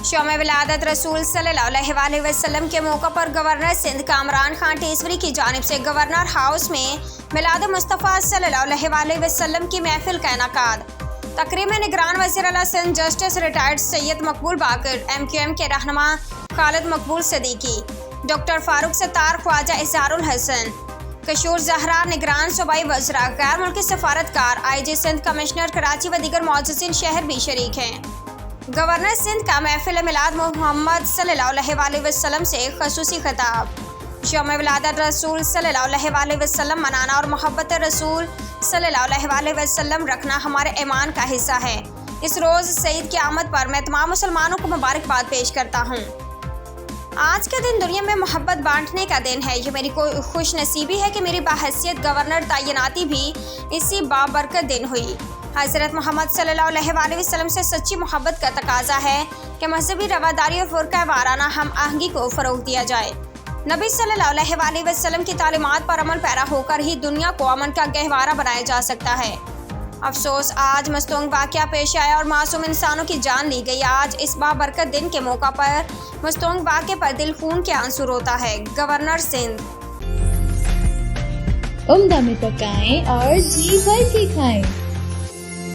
شوم ولادت رسول صلی اللہ علیہ وسلم کے موقع پر گورنر سندھ کامران خان ٹیسوری کی جانب سے گورنر ہاؤس میں میلاد مصطفیٰ صلی اللہ علیہ وسلم کی محفل کا انعقاد۔ تقریب میں نگران وزیر اعلیٰ سندھ جسٹس ریٹائرڈ سید مقبول باقر، MQM کے رہنما خالد مقبول صدیقی، ڈاکٹر فاروق ستار، خواجہ اظہار الحسن، کشور زہرا، نگران صوبائی وزراء، غیر ملکی سفارتکار، IG سندھ کمشنر کراچی و دیگر معززین شہر بھی شریک ہیں۔ گورنر سندھ کا محفل میلاد محمد صلی اللہ علیہ وسلم سے خصوصی خطاب۔ یوم ولادت رسول صلی اللہ علیہ وسلم منانا اور محبت رسول صلی اللہ علیہ وسلم رکھنا ہمارے ایمان کا حصہ ہے۔ اس روز سعید کی آمد پر میں تمام مسلمانوں کو مبارکباد پیش کرتا ہوں۔ آج کے دن دنیا میں محبت بانٹنے کا دن ہے۔ یہ میری خوش نصیبی ہے کہ میری بحیثیت گورنر تعیناتی بھی اسی بابرکت دن ہوئی۔ حضرت محمد صلی اللہ علیہ وسلم سے سچی محبت کا تقاضا ہے کہ مذہبی رواداری اور فرقہ وارانہ ہم آہنگی کو فروغ دیا جائے۔ نبی صلی اللہ علیہ وسلم کی تعلیمات پر عمل پیرا ہو کر ہی دنیا کو امن کا گہوارہ بنایا جا سکتا ہے۔ افسوس آج مستونگ واقعہ پیش آیا اور معصوم انسانوں کی جان لی گئی۔ آج اس بابرکت دن کے موقع پر مستونگ واقعے پر دل خون کے آنسو روتا ہے۔ گورنر سندھ۔ عمدہ میں پکائیں اور جی بھر کے کھائیں۔